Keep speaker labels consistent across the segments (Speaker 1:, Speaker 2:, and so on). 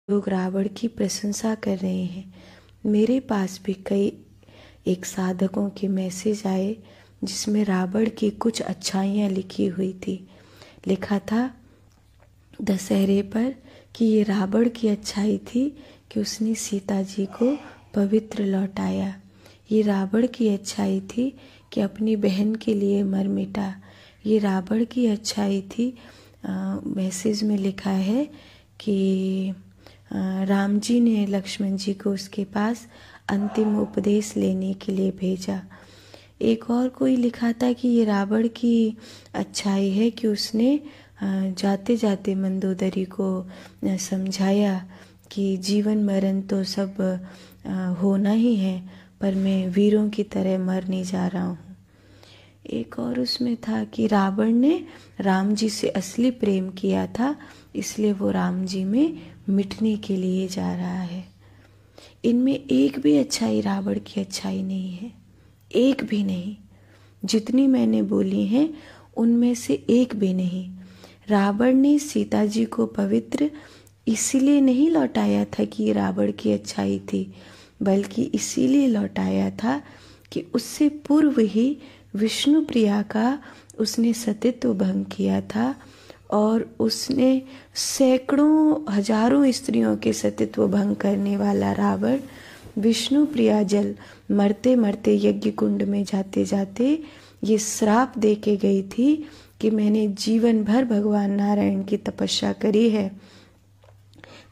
Speaker 1: लोग रावण की प्रशंसा कर रहे हैं। मेरे पास भी एक साधकों के मैसेज आए जिसमें रावण की कुछ अच्छाइयाँ लिखी हुई थी। लिखा था दशहरे पर कि ये रावण की अच्छाई थी कि उसने सीता जी को पवित्र लौटाया। ये रावण की अच्छाई थी कि अपनी बहन के लिए मर मिटा। ये रावण की अच्छाई थी। मैसेज में लिखा है कि राम जी ने लक्ष्मण जी को उसके पास अंतिम उपदेश लेने के लिए भेजा। एक और कोई लिखा था कि ये रावण की अच्छाई है कि उसने जाते जाते मंदोदरी को समझाया कि जीवन मरण तो सब होना ही है, पर मैं वीरों की तरह मरने जा रहा हूँ। एक और उसमें था कि रावण ने राम जी से असली प्रेम किया था, इसलिए वो राम जी में मिटने के लिए जा रहा है। इनमें एक भी अच्छाई रावण की अच्छाई नहीं है, एक भी नहीं। जितनी मैंने बोली हैं उनमें से एक भी नहीं। रावण ने सीता जी को पवित्र इसीलिए नहीं लौटाया था कि रावण की अच्छाई थी, बल्कि इसीलिए लौटाया था कि उससे पूर्व ही विष्णु प्रिया का उसने सतीत्व भंग किया था और उसने सैकड़ों हजारों स्त्रियों के सतीत्व भंग करने वाला रावण विष्णु प्रिया जल मरते मरते यज्ञ कुंड में जाते जाते ये श्राप दे के गई थी कि मैंने जीवन भर भगवान नारायण की तपस्या करी है,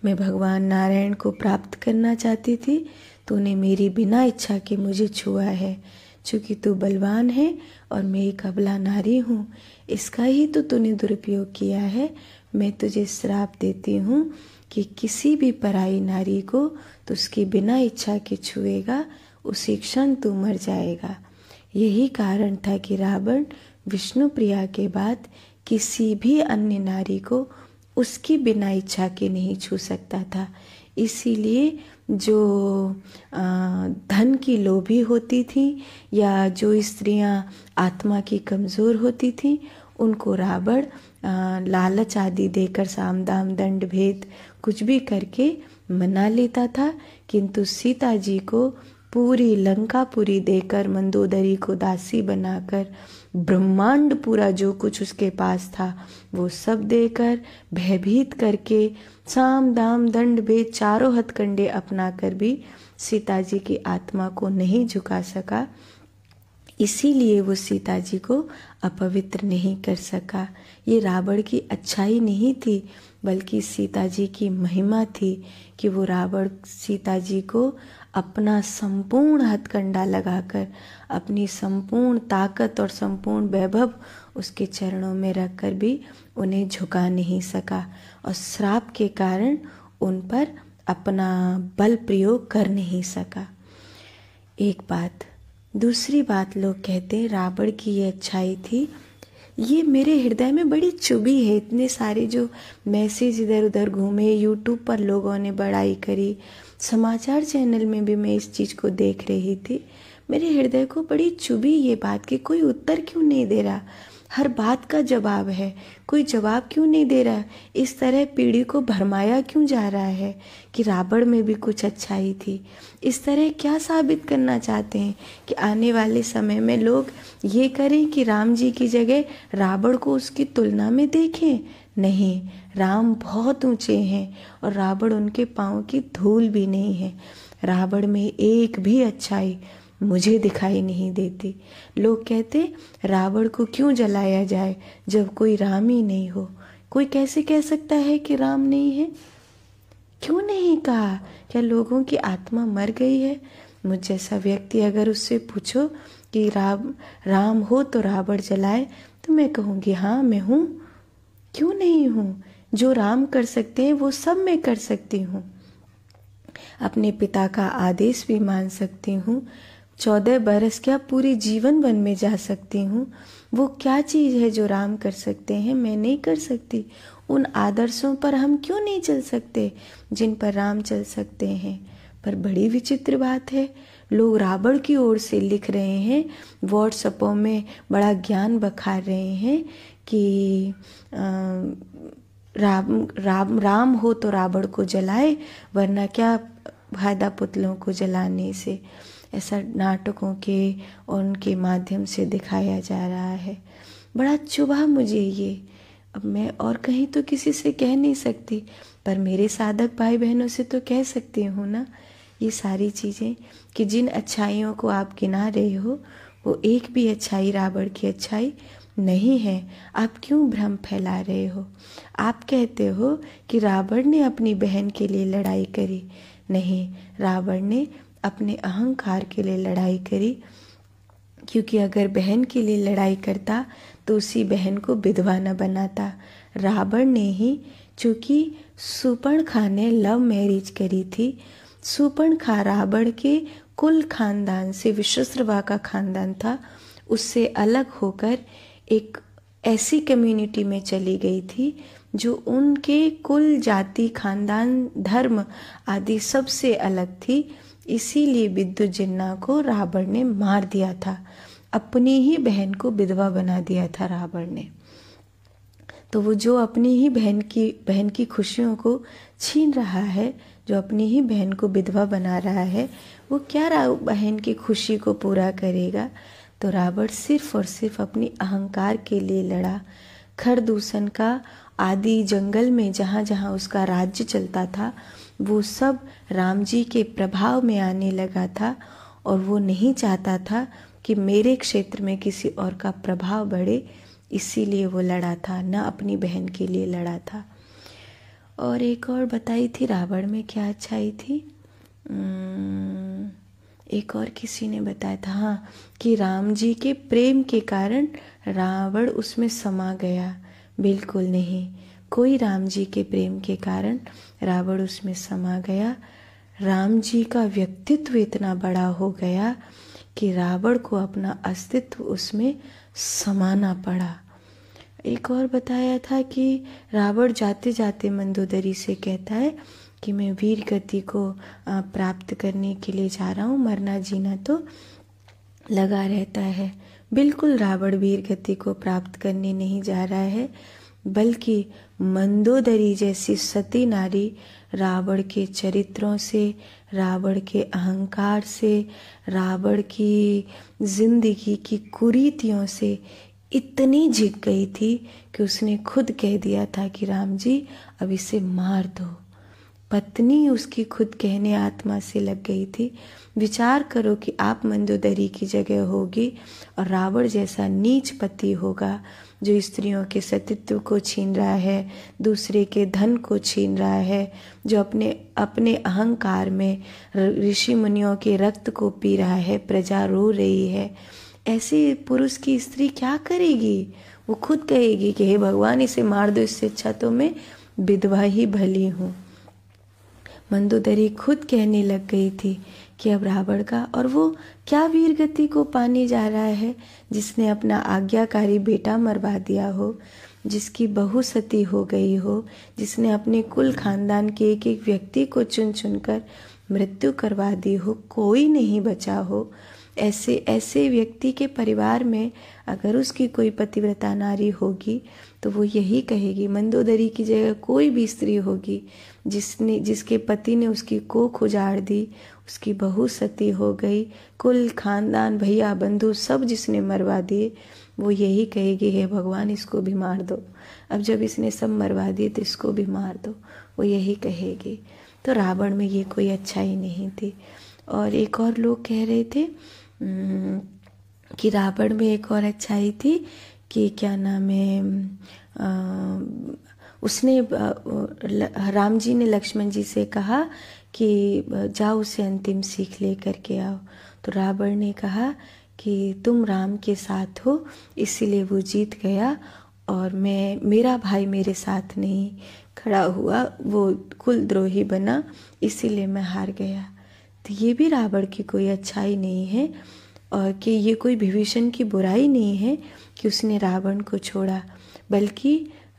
Speaker 1: मैं भगवान नारायण को प्राप्त करना चाहती थी, तूने मेरी बिना इच्छा के मुझे छुआ है। चूँकि तू बलवान है और मैं एक अबला नारी हूँ, इसका ही तो तूने दुरुपयोग किया है। मैं तुझे श्राप देती हूँ कि किसी भी पराई नारी को तो उसकी बिना इच्छा के छुएगा, उसी क्षण तू मर जाएगा। यही कारण था कि रावण विष्णु प्रिया के बाद किसी भी अन्य नारी को उसकी बिना इच्छा के नहीं छू सकता था। इसीलिए जो धन की लोभी होती थी या जो स्त्रियां आत्मा की कमज़ोर होती थी, उनको रावण लालच आदि देकर साम दाम दंड भेद कुछ भी करके मना लेता था। किंतु सीता जी को पूरी लंकापुरी देकर, मंदोदरी को दासी बनाकर, ब्रह्मांड पूरा जो कुछ उसके पास था वो सब देकर, भयभीत करके, साम दाम दंड भेद चारों हथकंडे अपना कर भी सीता जी की आत्मा को नहीं झुका सका। इसीलिए वो सीता जी को अपवित्र नहीं कर सका। ये रावण की अच्छाई नहीं थी, बल्कि सीता जी की महिमा थी कि वो रावण सीता जी को अपना संपूर्ण हथकंडा लगाकर, अपनी संपूर्ण ताकत और संपूर्ण वैभव उसके चरणों में रखकर भी उन्हें झुका नहीं सका और श्राप के कारण उन पर अपना बल प्रयोग कर नहीं सका। एक बात। दूसरी बात, लोग कहते हैं रावण की ये अच्छाई थी, ये मेरे हृदय में बड़ी चुभी है। इतने सारे जो मैसेज इधर उधर घूमे, यूट्यूब पर लोगों ने बड़ाई करी, समाचार चैनल में भी मैं इस चीज़ को देख रही थी, मेरे हृदय को बड़ी चुभी ये बात कि कोई उत्तर क्यों नहीं दे रहा। हर बात का जवाब है, कोई जवाब क्यों नहीं दे रहा। इस तरह पीढ़ी को भरमाया क्यों जा रहा है कि रावण में भी कुछ अच्छाई थी। इस तरह क्या साबित करना चाहते हैं कि आने वाले समय में लोग ये करें कि राम जी की जगह रावण को उसकी तुलना में देखें। नहीं, राम बहुत ऊंचे हैं और रावण उनके पाँव की धूल भी नहीं है। रावण में एक भी अच्छाई मुझे दिखाई नहीं देती। लोग कहते रावण को क्यों जलाया जाए जब कोई राम ही नहीं हो। कोई कैसे कह सकता है कि राम नहीं है? क्यों नहीं कहा? क्या लोगों की आत्मा मर गई है? मुझ जैसा व्यक्ति अगर उससे पूछो कि राम हो तो रावण जलाए, तो मैं कहूँगी हाँ मैं हूँ, क्यों नहीं हूँ। जो राम कर सकते हैं वो सब मैं कर सकती हूँ। अपने पिता का आदेश भी मान सकती हूँ। 14 बरस क्या पूरी जीवन वन में जा सकती हूँ। वो क्या चीज़ है जो राम कर सकते हैं मैं नहीं कर सकती। उन आदर्शों पर हम क्यों नहीं चल सकते जिन पर राम चल सकते हैं। पर बड़ी विचित्र बात है, लोग रावण की ओर से लिख रहे हैं, व्हाट्सएपों में बड़ा ज्ञान बखार रहे हैं कि राम हो तो रावण को जलाए, वरना क्या फायदा पुतलों को जलाने से। ऐसा नाटकों के और उनके माध्यम से दिखाया जा रहा है। बड़ा चुभा मुझे ये। अब मैं और कहीं तो किसी से कह नहीं सकती, पर मेरे साधक भाई बहनों से तो कह सकती हूँ ना ये सारी चीज़ें, कि जिन अच्छाइयों को आप गिना रहे हो वो एक भी अच्छाई रावण की अच्छाई नहीं है। आप क्यों भ्रम फैला रहे हो? आप कहते हो कि रावण ने अपनी बहन के लिए लड़ाई करी। नहीं, रावण ने अपने अहंकार के लिए लड़ाई करी, क्योंकि अगर बहन के लिए लड़ाई करता तो उसी बहन को विधवा न बनाता। रावण ने ही, चूँकि शूर्पणखा ने लव मैरिज करी थी, शूर्पणखा रावण के कुल खानदान से, विश्वासवा का खानदान था, उससे अलग होकर एक ऐसी कम्युनिटी में चली गई थी जो उनके कुल, जाति, खानदान, धर्म आदि सबसे अलग थी। इसीलिए विद्युजिन्ना को रावण ने मार दिया था, अपनी ही बहन को विधवा बना दिया था रावण ने। तो वो जो अपनी ही बहन की खुशियों को छीन रहा है, जो अपनी ही बहन को विधवा बना रहा है, वो क्या बहन की खुशी को पूरा करेगा? तो रावण सिर्फ और सिर्फ अपनी अहंकार के लिए लड़ा। खरदूषण का आदि जंगल में जहाँ जहाँ उसका राज्य चलता था, वो सब राम जी के प्रभाव में आने लगा था, और वो नहीं चाहता था कि मेरे क्षेत्र में किसी और का प्रभाव बढ़े, इसीलिए वो लड़ा था, न अपनी बहन के लिए लड़ा था। और एक और बताई थी रावण में क्या अच्छाई थी, एक और किसी ने बताया था, हाँ, कि राम जी के प्रेम के कारण रावण उसमें समा गया। बिल्कुल नहीं, कोई राम जी के प्रेम के कारण रावण उसमें समा गया। राम जी का व्यक्तित्व इतना बड़ा हो गया कि रावण को अपना अस्तित्व उसमें समाना पड़ा। एक और बताया था कि रावण जाते जाते मंदोदरी से कहता है कि मैं वीर गति को प्राप्त करने के लिए जा रहा हूँ, मरना जीना तो लगा रहता है। बिल्कुल रावण वीर गति को प्राप्त करने नहीं जा रहा है, बल्कि मंदोदरी जैसी सती नारी रावण के चरित्रों से, रावण के अहंकार से, रावण की जिंदगी की कुरीतियों से इतनी झिक गई थी कि उसने खुद कह दिया था कि राम जी अब इसे मार दो। पत्नी उसकी खुद कहने आत्मा से लग गई थी। विचार करो कि आप मंदोदरी की जगह होगी और रावण जैसा नीच पति होगा जो स्त्रियों के सतीत्व को छीन रहा है, दूसरे के धन को छीन रहा है, जो अपने अहंकार में ऋषि मुनियों के रक्त को पी रहा है, प्रजा रो रही है। ऐसे पुरुष की स्त्री क्या करेगी? वो खुद कहेगी कि हे भगवान इसे मार दो, इससे अच्छा तो मैं विधवा ही भली हूँ। मंदोदरी खुद कहने लग गई थी कि अब रावण का, और वो क्या वीर गति को पाने जा रहा है जिसने अपना आज्ञाकारी बेटा मरवा दिया हो, जिसकी बहू सती हो गई हो, जिसने अपने कुल खानदान के एक एक व्यक्ति को चुन चुनकर मृत्यु करवा दी हो, कोई नहीं बचा हो। ऐसे व्यक्ति के परिवार में अगर उसकी कोई पतिव्रता नारी होगी तो वो यही कहेगी, मंदोदरी की जगह कोई भी स्त्री होगी जिसके पति ने उसकी कोख उजाड़ दी, उसकी बहू सती हो गई, कुल खानदान भैया बंधु सब जिसने मरवा दिए, वो यही कहेगी हे भगवान इसको भी मार दो। अब जब इसने सब मरवा दिए तो इसको भी मार दो, वो यही कहेगी। तो रावण में ये कोई अच्छाई नहीं थी। और एक और लोग कह रहे थे कि रावण में एक और अच्छाई थी कि क्या नाम है, उसने राम जी ने लक्ष्मण जी से कहा कि जाओ उसे अंतिम सीख ले करके आओ। तो रावण ने कहा कि तुम राम के साथ हो इसीलिए वो जीत गया, और मेरा भाई मेरे साथ नहीं खड़ा हुआ, वो कुलद्रोही बना, इसीलिए मैं हार गया। तो ये भी रावण की कोई अच्छाई नहीं है, और कि ये कोई विभीषण की बुराई नहीं है कि उसने रावण को छोड़ा, बल्कि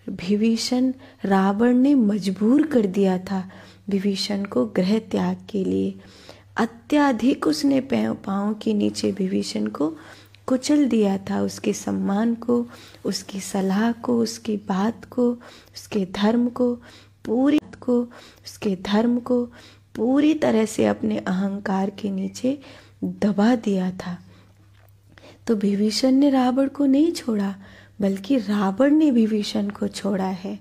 Speaker 1: विभीषण रावण ने मजबूर कर दिया था विभीषण को गृह त्याग के लिए। अत्याधिक उसने पाँव के नीचे विभीषण को कुचल दिया था, उसके सम्मान को, उसकी सलाह को, उसकी बात को, उसके धर्म को, उसके धर्म को पूरी तरह से अपने अहंकार के नीचे दबा दिया था। तो विभीषण ने रावण को नहीं छोड़ा, बल्कि रावण ने विभीषण को छोड़ा है,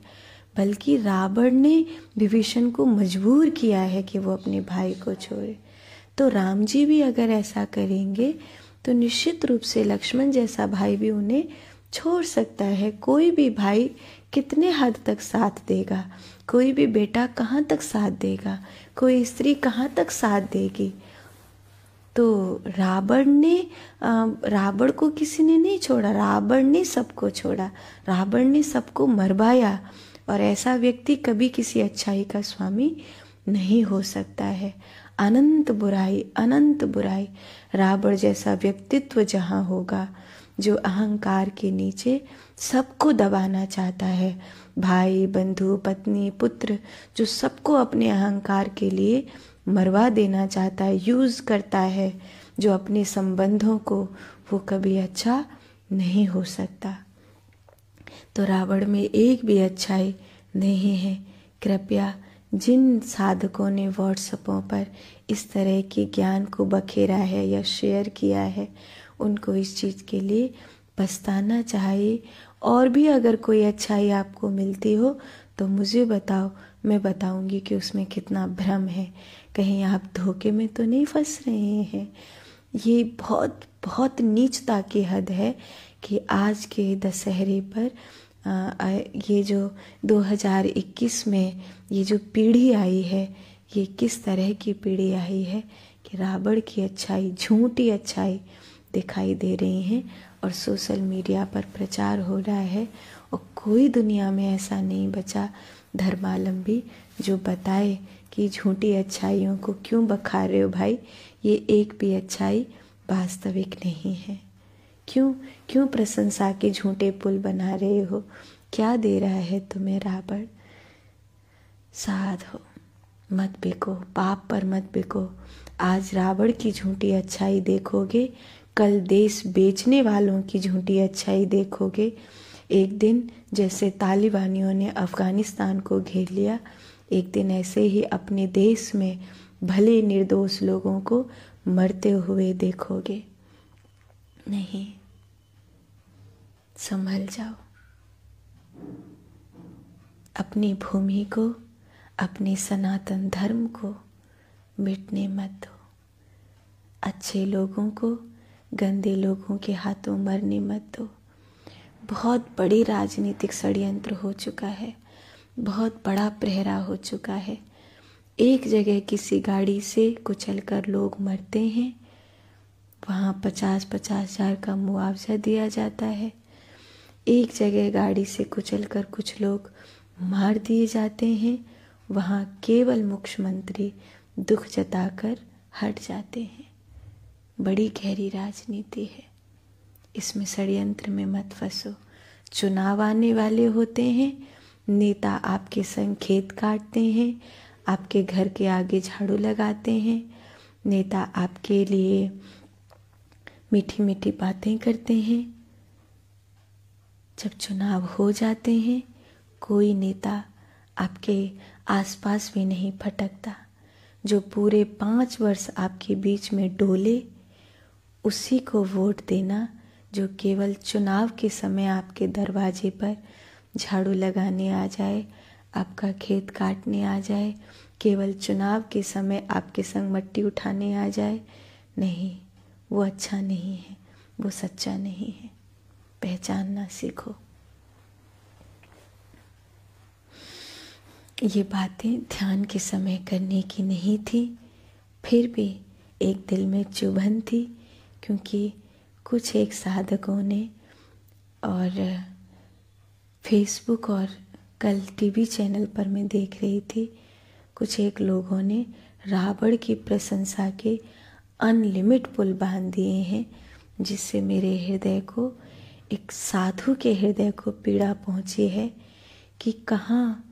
Speaker 1: बल्कि रावण ने विभीषण को मजबूर किया है कि वो अपने भाई को छोड़े। तो राम जी भी अगर ऐसा करेंगे तो निश्चित रूप से लक्ष्मण जैसा भाई भी उन्हें छोड़ सकता है। कोई भी भाई कितने हद तक साथ देगा, कोई भी बेटा कहाँ तक साथ देगा, कोई स्त्री कहाँ तक साथ देगी। तो रावण को किसी ने नहीं छोड़ा, रावण ने सबको छोड़ा, रावण ने सबको मरवाया। और ऐसा व्यक्ति कभी किसी अच्छाई का स्वामी नहीं हो सकता है। अनंत बुराई। रावण जैसा व्यक्तित्व जहाँ होगा, जो अहंकार के नीचे सबको दबाना चाहता है, भाई बंधु पत्नी पुत्र, जो सबको अपने अहंकार के लिए मरवा देना चाहता है, यूज करता है, जो अपने संबंधों को, वो कभी अच्छा नहीं हो सकता। तो रावण में एक भी अच्छाई नहीं है। कृपया जिन साधकों ने व्हाट्सएपों पर इस तरह के ज्ञान को बखेरा है या शेयर किया है, उनको इस चीज़ के लिए पछताना चाहिए। और भी अगर कोई अच्छाई आपको मिलती हो तो मुझे बताओ, मैं बताऊंगी कि उसमें कितना भ्रम है, कहीं आप धोखे में तो नहीं फंस रहे हैं। ये बहुत बहुत नीचता की हद है कि आज के दशहरे पर ये जो 2021 में ये जो पीढ़ी आई है, ये किस तरह की पीढ़ी आई है कि रावण की अच्छाई, झूठी अच्छाई दिखाई दे रही हैं और सोशल मीडिया पर प्रचार हो रहा है। और कोई दुनिया में ऐसा नहीं बचा धर्मावलंबी जो बताए कि झूठी अच्छाइयों को क्यों बखा रहे हो भाई, ये एक भी अच्छाई वास्तविक नहीं है। क्यों प्रशंसा के झूठे पुल बना रहे हो? क्या दे रहा है तुम्हें रावण? साध हो, मत बिको, पाप पर मत बिको। आज रावण की झूठी अच्छाई देखोगे, कल देश बेचने वालों की झूठी अच्छाई देखोगे। एक दिन जैसे तालिबानियों ने अफगानिस्तान को घेर लिया, एक दिन ऐसे ही अपने देश में भले निर्दोष लोगों को मरते हुए देखोगे। नहीं, संभल जाओ। अपनी भूमि को, अपने सनातन धर्म को मिटने मत दो। अच्छे लोगों को गंदे लोगों के हाथों मरने मत दो। बहुत बड़ी राजनीतिक षड्यंत्र हो चुका है, बहुत बड़ा प्रहरा हो चुका है। एक जगह किसी गाड़ी से कुचलकर लोग मरते हैं, वहाँ 50-50 हज़ार का मुआवजा दिया जाता है। एक जगह गाड़ी से कुचलकर कुछ लोग मार दिए जाते हैं, वहाँ केवल मुख्यमंत्री दुख जताकर हट जाते हैं। बड़ी गहरी राजनीति है, इसमें षड्यंत्र में मत फंसो। चुनाव आने वाले होते हैं, नेता आपके संग खेत काटते हैं, आपके घर के आगे झाड़ू लगाते हैं, नेता आपके लिए मीठी मीठी बातें करते हैं। जब चुनाव हो जाते हैं, कोई नेता आपके आसपास भी नहीं फटकता। जो पूरे 5 वर्ष आपके बीच में डोले, उसी को वोट देना जो केवल चुनाव के समय आपके दरवाजे पर झाड़ू लगाने आ जाए, आपका खेत काटने आ जाए, केवल चुनाव के समय आपके संग मट्टी उठाने आ जाए। नहीं, वो अच्छा नहीं है, वो सच्चा नहीं है। पहचानना सीखो। ये बातें ध्यान के समय करने की नहीं थी, फिर भी एक दिल में चुभन थी, क्योंकि कुछ एक साधकों ने और फेसबुक और कल टीवी चैनल पर मैं देख रही थी, कुछ एक लोगों ने रावण की प्रशंसा के अनलिमिट पुल बांध दिए हैं, जिससे मेरे हृदय को, एक साधु के हृदय को पीड़ा पहुंची है कि कहाँ